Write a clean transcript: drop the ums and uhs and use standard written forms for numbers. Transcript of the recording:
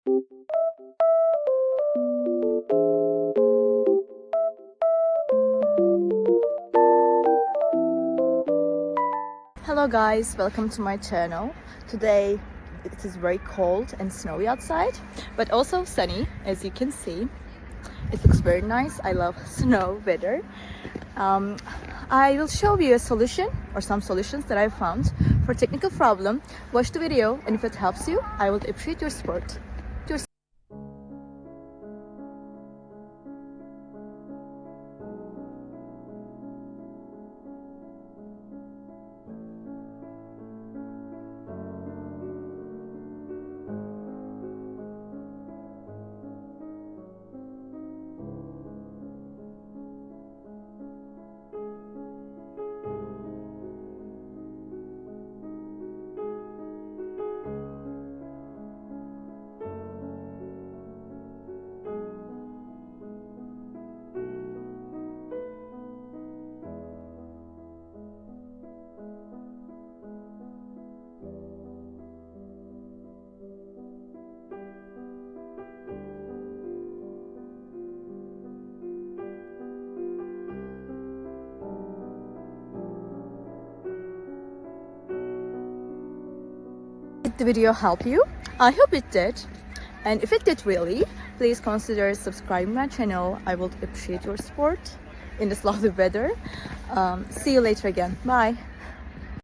Hello guys, welcome to my channel. Today it is very cold and snowy outside, but also sunny, as you can see. It looks very nice. I love snow weather. I will show you a solution or some solutions that I found for technical problem. Watch the video, and if it helps you, I would appreciate your support. Did the video help you? I hope it did. And if it did really, please consider subscribing my channel. I would appreciate your support in this lovely weather. See you later again. Bye.